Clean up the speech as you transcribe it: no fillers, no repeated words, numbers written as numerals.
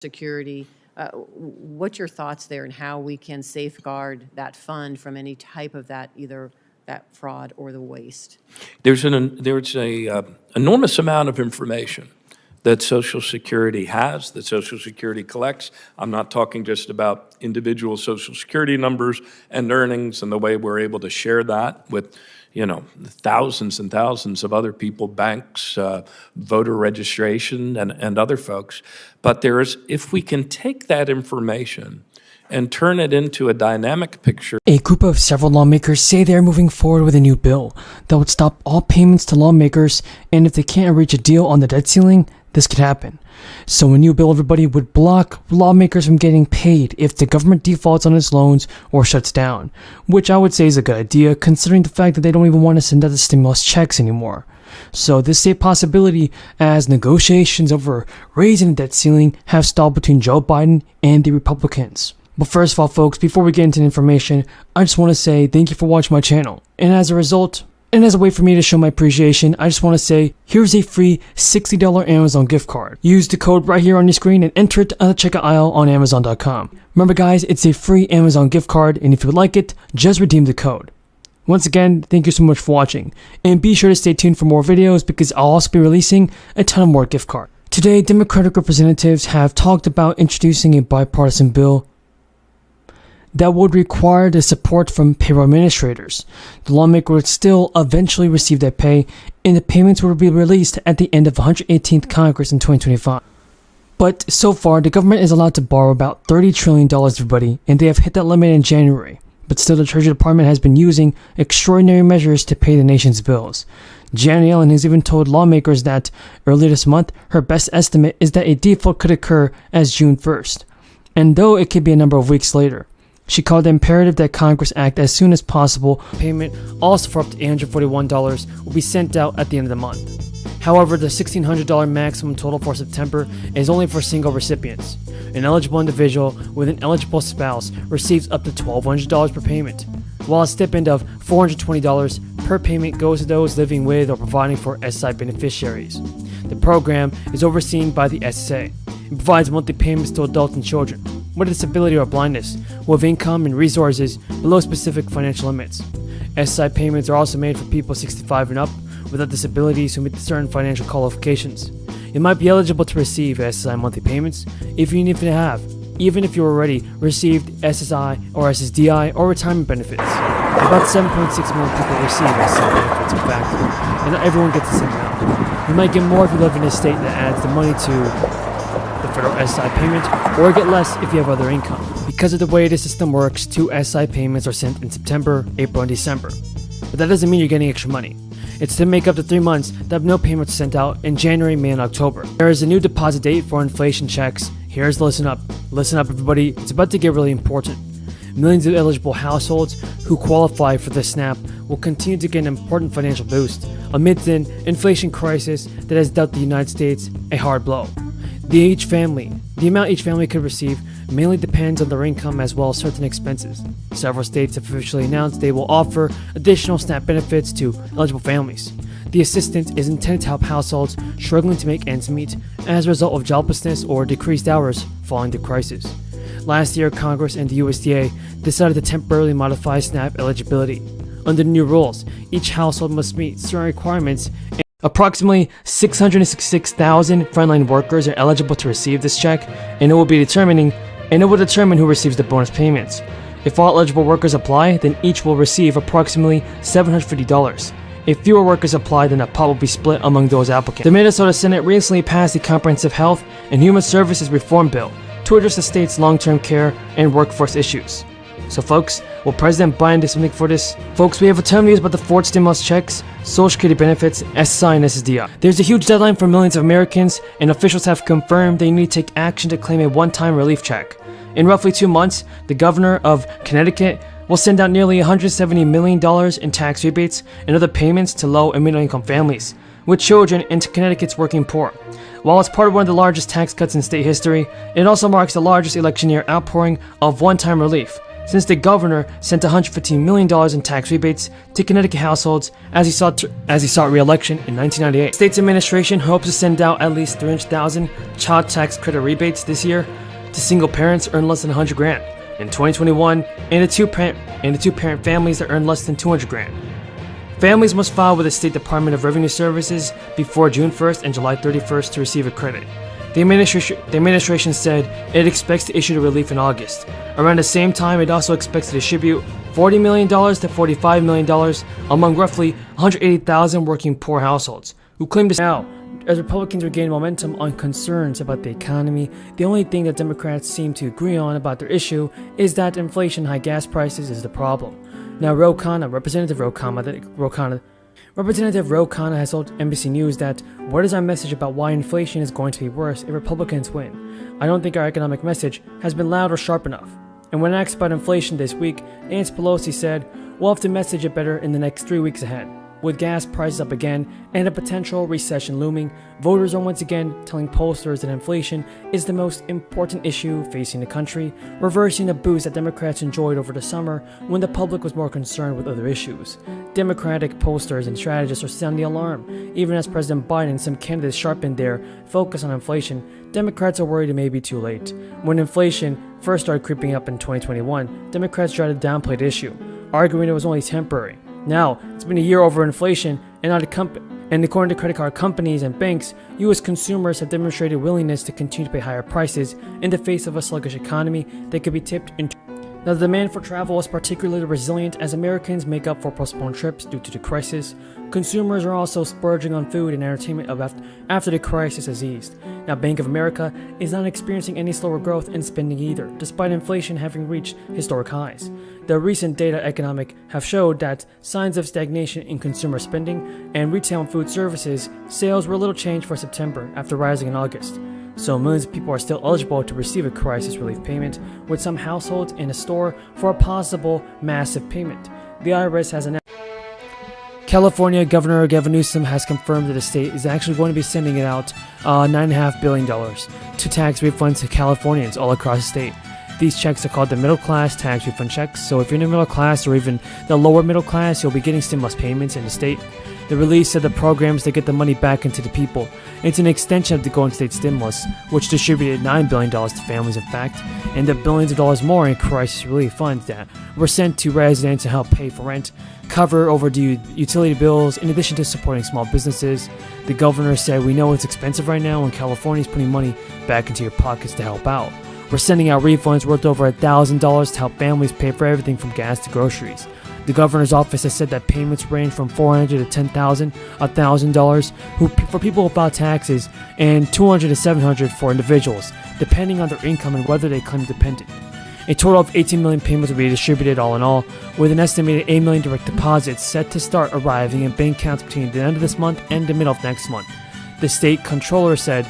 security. What's your thoughts there and how we can safeguard that fund from any type of that, either that fraud or the waste? There's a enormous amount of information that Social Security has, that Social Security collects. I'm not talking just about individual Social Security numbers and earnings and the way we're able to share that with, thousands and thousands of other people, banks, voter registration, and other folks. But if we can take that information and turn it into a dynamic picture. A group of several lawmakers say they are moving forward with a new bill that would stop all payments to lawmakers, and if they can't reach a deal on the debt ceiling, this could happen. So a new bill, everybody, would block lawmakers from getting paid if the government defaults on its loans or shuts down, which I would say is a good idea considering the fact that they don't even want to send out the stimulus checks anymore. So this is a possibility as negotiations over raising the debt ceiling have stalled between Joe Biden and the Republicans. But first of all, folks, before we get into the information, I just want to say thank you for watching my channel. And as a way for me to show my appreciation, I just want to say, here's a free $60 Amazon gift card. Use the code right here on your screen and enter it on the checkout aisle on Amazon.com. Remember guys, it's a free Amazon gift card, and if you would like it, just redeem the code. Once again, thank you so much for watching, and be sure to stay tuned for more videos because I'll also be releasing a ton of more gift cards. Today, Democratic representatives have talked about introducing a bipartisan bill that would require the support from payroll administrators. The lawmaker would still eventually receive their pay, and the payments would be released at the end of the 118th Congress in 2025. But so far, the government is allowed to borrow about $30 trillion, everybody, and they have hit that limit in January. But still, the Treasury Department has been using extraordinary measures to pay the nation's bills. Janet Yellen has even told lawmakers that earlier this month, her best estimate is that a default could occur as June 1st, and though it could be a number of weeks later. She called it imperative that Congress act as soon as possible. Payment, also for up to $841, will be sent out at the end of the month. However, the $1,600 maximum total for September is only for single recipients. An eligible individual with an eligible spouse receives up to $1,200 per payment, while a stipend of $420 per payment goes to those living with or providing for Ssdi beneficiaries. The program is overseen by the SSA and provides monthly payments to adults and children with a disability or blindness, with income and resources below specific financial limits. Ssdi payments are also made for people 65 and up without disabilities who meet certain financial qualifications. You might be eligible to receive Ssdi monthly payments even if you already received SSI or Ssdi or retirement benefits. About 7.6 million people receive Ssdi benefits, in fact, and not everyone gets the same amount. You might get more if you live in a state that adds the money to the federal Ssdi payment, or get less if you have other income. Because of the way the system works, 2 Ssdi payments are sent in September, April, and December. But that doesn't mean you're getting extra money. It's to make up the 3 months that have no payments sent out in January, May, and October. There is a new deposit date for inflation checks. Here's the listen up. Listen up, everybody. It's about to get really important. Millions of eligible households who qualify for the SNAP will continue to get an important financial boost amidst an inflation crisis that has dealt the United States a hard blow. The amount each family could receive mainly depends on their income as well as certain expenses. Several states have officially announced they will offer additional SNAP benefits to eligible families. The assistance is intended to help households struggling to make ends meet as a result of joblessness or decreased hours following the crisis. Last year, Congress and the USDA decided to temporarily modify SNAP eligibility. Under the new rules, each household must meet certain requirements. Approximately 666,000 frontline workers are eligible to receive this check, and it will determine who receives the bonus payments. If all eligible workers apply, then each will receive approximately $750. If fewer workers apply, then the pot will be split among those applicants. The Minnesota Senate recently passed the Comprehensive Health and Human Services Reform Bill to address the state's long-term care and workforce issues. So folks, will President Biden do something for this? Folks, we have a ton of news about the Ford stimulus checks, Social Security benefits, SSI, and Ssdi. There's a huge deadline for millions of Americans, and officials have confirmed they need to take action to claim a one-time relief check. In roughly 2 months, the governor of Connecticut will send out nearly $170 million in tax rebates and other payments to low and middle-income families, with children into Connecticut's working poor. While it's part of one of the largest tax cuts in state history, it also marks the largest election year outpouring of one-time relief since the governor sent $115 million in tax rebates to Connecticut households as he sought re-election in 1998. State's administration hopes to send out at least 300,000 child tax credit rebates this year to single parents earn less than $100,000 in 2021 and the two-parent families that earn less than $200,000. Families must file with the State Department of Revenue Services before June 1st and July 31st to receive a credit. The administration said it expects to issue the relief in August. Around the same time, it also expects to distribute $40 million to $45 million among roughly 180,000 working poor households who claim to now. As Republicans regain momentum on concerns about the economy, the only thing that Democrats seem to agree on about their issue is that inflation and high gas prices is the problem. Now, Representative Ro Khanna has told NBC News that, "What is our message about why inflation is going to be worse if Republicans win? I don't think our economic message has been loud or sharp enough." And when asked about inflation this week, Nancy Pelosi said, "We'll have to message it better in the next 3 weeks ahead." With gas prices up again and a potential recession looming, voters are once again telling pollsters that inflation is the most important issue facing the country, reversing the boost that Democrats enjoyed over the summer when the public was more concerned with other issues. Democratic pollsters and strategists are sounding the alarm. Even as President Biden and some candidates sharpened their focus on inflation, Democrats are worried it may be too late. When inflation first started creeping up in 2021, Democrats tried to downplay the issue, arguing it was only temporary. Now, it's been a year over inflation, and according to credit card companies and banks, U.S. consumers have demonstrated willingness to continue to pay higher prices in the face of a sluggish economy that could be tipped into. Now, the demand for travel is particularly resilient as Americans make up for postponed trips due to the crisis. Consumers are also splurging on food and entertainment after the crisis has eased. Now, Bank of America is not experiencing any slower growth in spending either, despite inflation having reached historic highs. The recent data economic have showed that signs of stagnation in consumer spending and retail and food services sales were little changed for September after rising in August. So millions of people are still eligible to receive a crisis relief payment, with some households in a store for a possible massive payment. The IRS has announced. California Governor Gavin Newsom has confirmed that the state is actually going to be sending out $9.5 billion to tax refunds to Californians all across the state. These checks are called the middle class tax refund checks, so if you're in the middle class or even the lower middle class, you'll be getting stimulus payments in the state. The release said the programs to get the money back into the people. It's an extension of the Golden State stimulus, which distributed $9 billion to families, in fact, and the billions of dollars more in crisis relief funds that were sent to residents to help pay for rent, cover overdue utility bills, in addition to supporting small businesses. The governor said, "We know it's expensive right now, and California's putting money back into your pockets to help out. We're sending out refunds worth over $1,000 to help families pay for everything from gas to groceries." The governor's office has said that payments range from $400 to $10,000, $1,000 for people without taxes, and $200 to $700 for individuals, depending on their income and whether they claim dependent. A total of 18 million payments will be distributed all in all, with an estimated 8 million direct deposits set to start arriving in bank accounts between the end of this month and the middle of next month. The state controller said